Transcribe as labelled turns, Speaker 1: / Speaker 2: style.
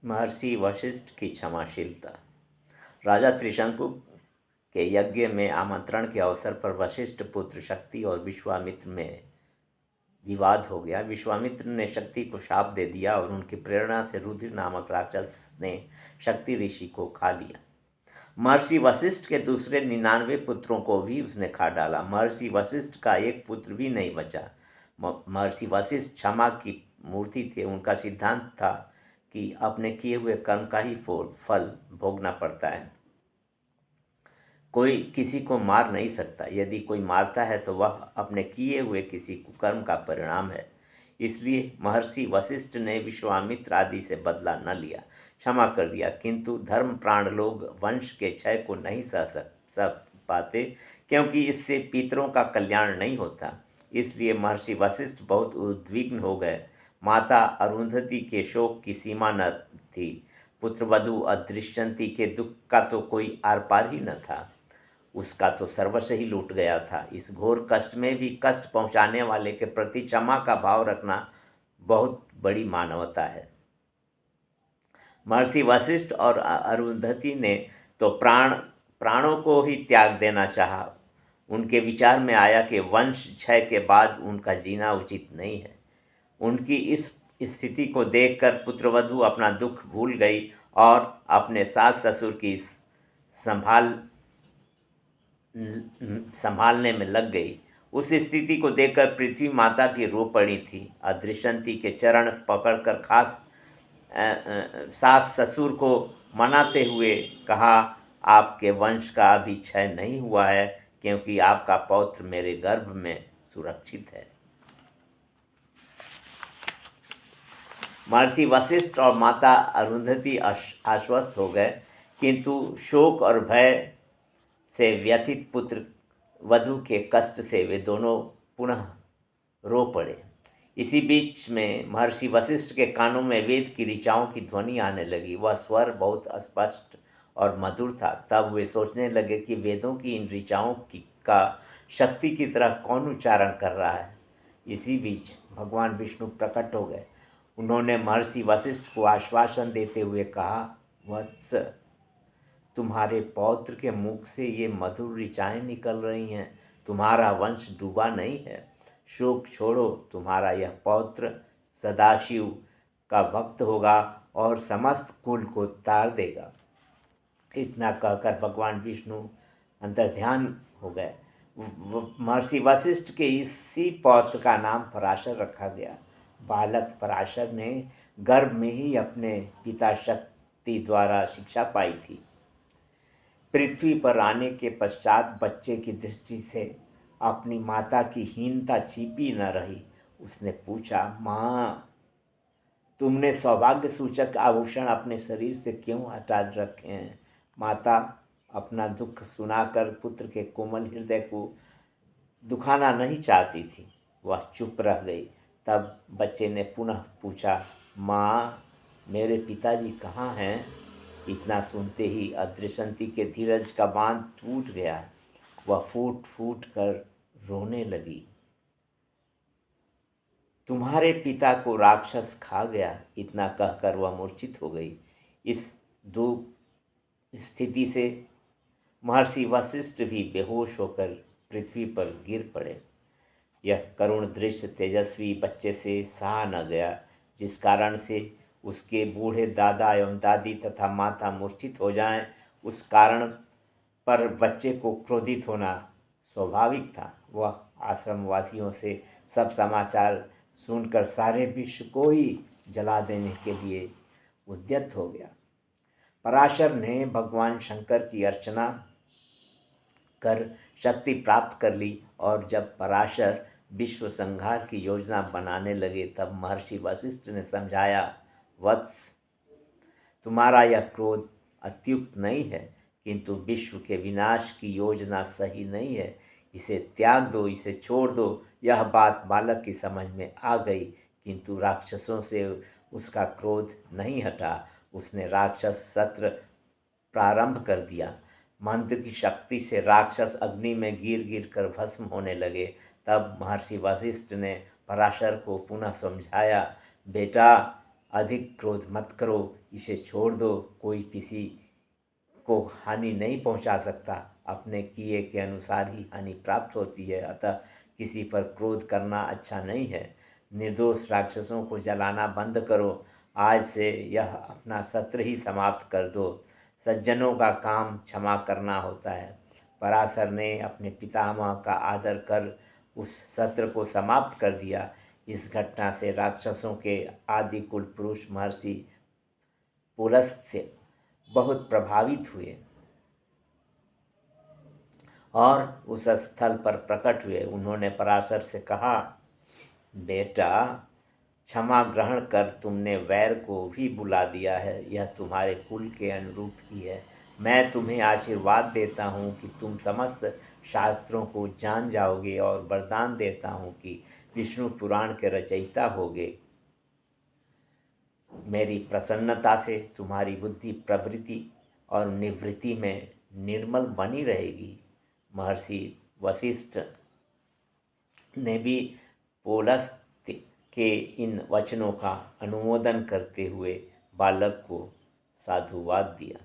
Speaker 1: महर्षि वशिष्ठ की क्षमाशीलता। राजा त्रिशंकु के यज्ञ में आमंत्रण के अवसर पर वशिष्ठ पुत्र शक्ति और विश्वामित्र में विवाद हो गया। विश्वामित्र ने शक्ति को शाप दे दिया और उनकी प्रेरणा से रुद्र नामक राक्षस ने शक्ति ऋषि को खा लिया। महर्षि वशिष्ठ के दूसरे 99 पुत्रों को भी उसने खा डाला। महर्षि वशिष्ठ का एक पुत्र भी नहीं बचा। महर्षि वशिष्ठ क्षमा की मूर्ति थे। उनका सिद्धांत था कि अपने किए हुए कर्म का ही फल भोगना पड़ता है। कोई किसी को मार नहीं सकता। यदि कोई मारता है तो वह अपने किए हुए किसी कुकर्म का परिणाम है। इसलिए महर्षि वशिष्ठ ने विश्वामित्र आदि से बदला न लिया, क्षमा कर दिया। किंतु धर्मप्राण लोग वंश के क्षय को नहीं सह पाते, क्योंकि इससे पितरों का कल्याण नहीं होता। इसलिए महर्षि वशिष्ठ बहुत उद्विग्न हो गए। माता अरुंधति के शोक की सीमा न थी। पुत्रवधू अदृश्यंती के दुख का तो कोई आर पार ही न था। उसका तो सर्वस्व ही लूट गया था। इस घोर कष्ट में भी कष्ट पहुंचाने वाले के प्रति क्षमा का भाव रखना बहुत बड़ी मानवता है। महर्षि वशिष्ठ और अरुंधति ने तो प्राणों को ही त्याग देना चाहा। उनके विचार में आया कि वंश क्षय के बाद उनका जीना उचित नहीं है। उनकी इस स्थिति को देखकर पुत्रवधू अपना दुख भूल गई और अपने सास ससुर की संभालने में लग गई। उस स्थिति को देखकर पृथ्वी माता भी रो पड़ी थी। अदृश्यंती के चरण पकड़कर सास ससुर को मनाते हुए कहा, आपके वंश का अभी क्षय नहीं हुआ है, क्योंकि आपका पौत्र मेरे गर्भ में सुरक्षित है। महर्षि वशिष्ठ और माता अरुंधति आश्वस्त हो गए, किंतु शोक और भय से व्यथित पुत्र वधू के कष्ट से वे दोनों पुनः रो पड़े। इसी बीच में महर्षि वशिष्ठ के कानों में वेद की ऋचाओं की ध्वनि आने लगी। वह स्वर बहुत स्पष्ट और मधुर था। तब वे सोचने लगे कि वेदों की इन ऋचाओं का शक्ति की तरह कौन उच्चारण कर रहा है। इसी बीच भगवान विष्णु प्रकट हो गए। उन्होंने महर्षि वशिष्ठ को आश्वासन देते हुए कहा, वत्स, तुम्हारे पौत्र के मुख से ये मधुर ऋचाएं निकल रही हैं। तुम्हारा वंश डूबा नहीं है। शोक छोड़ो, तुम्हारा यह पौत्र सदाशिव का भक्त होगा और समस्त कुल को तार देगा। इतना कहकर भगवान विष्णु अंतर्ध्यान हो गए। महर्षि वशिष्ठ के इसी पौत्र का नाम पराशर रखा गया। बालक पराशर ने गर्भ में ही अपने पिता शक्ति द्वारा शिक्षा पाई थी। पृथ्वी पर आने के पश्चात बच्चे की दृष्टि से अपनी माता की हीनता छिपी न रही। उसने पूछा, माँ, तुमने सौभाग्य सूचक आभूषण अपने शरीर से क्यों हटा रखे हैं? माता अपना दुख सुनाकर पुत्र के कोमल हृदय को दुखाना नहीं चाहती थी। वह चुप रह गई। तब बच्चे ने पुनः पूछा, माँ, मेरे पिताजी कहाँ हैं? इतना सुनते ही अदृश्यंती के धीरज का बांध टूट गया। वह फूट फूट कर रोने लगी। तुम्हारे पिता को राक्षस खा गया। इतना कहकर वह मूर्छित हो गई। इस दुख स्थिति से महर्षि वशिष्ठ भी बेहोश होकर पृथ्वी पर गिर पड़े। यह करुण दृश्य तेजस्वी बच्चे से सहा न गया, जिस कारण से उसके बूढ़े दादा एवं दादी तथा माता मूर्छित हो जाएं। उस कारण पर बच्चे को क्रोधित होना स्वाभाविक था। वह आश्रमवासियों से सब समाचार सुनकर सारे विश्व को ही जला देने के लिए उद्यत हो गया। पराशर ने भगवान शंकर की अर्चना कर शक्ति प्राप्त कर ली और जब पराशर विश्व संहार की योजना बनाने लगे, तब महर्षि वशिष्ठ ने समझाया, वत्स, तुम्हारा यह क्रोध अत्युक्त नहीं है, किंतु विश्व के विनाश की योजना सही नहीं है। इसे त्याग दो, इसे छोड़ दो। यह बात बालक की समझ में आ गई, किंतु राक्षसों से उसका क्रोध नहीं हटा। उसने राक्षस सत्र प्रारंभ कर दिया। मंत्र की शक्ति से राक्षस अग्नि में गिर गिर कर भस्म होने लगे। तब महर्षि वशिष्ठ ने पराशर को पुनः समझाया, बेटा, अधिक क्रोध मत करो, इसे छोड़ दो। कोई किसी को हानि नहीं पहुंचा सकता, अपने किए के अनुसार ही हानि प्राप्त होती है। अतः किसी पर क्रोध करना अच्छा नहीं है। निर्दोष राक्षसों को जलाना बंद करो। आज से यह अपना सत्र ही समाप्त कर दो। सज्जनों का काम क्षमा करना होता है। पराशर ने अपने पितामह का आदर कर उस सत्र को समाप्त कर दिया। इस घटना से राक्षसों के आदि कुल पुरुष महर्षि पुलस्त्य बहुत प्रभावित हुए और उस स्थल पर प्रकट हुए। उन्होंने पराशर से कहा, बेटा, क्षमा ग्रहण कर तुमने वैर को भी बुला दिया है। यह तुम्हारे कुल के अनुरूप ही है। मैं तुम्हें आशीर्वाद देता हूँ कि तुम समस्त शास्त्रों को जान जाओगे और वरदान देता हूँ कि विष्णु पुराण के रचयिता होगे। मेरी प्रसन्नता से तुम्हारी बुद्धि प्रवृत्ति और निवृत्ति में निर्मल बनी रहेगी। महर्षि वशिष्ठ ने भी पुलस्त्य के इन वचनों का अनुमोदन करते हुए बालक को साधुवाद दिया।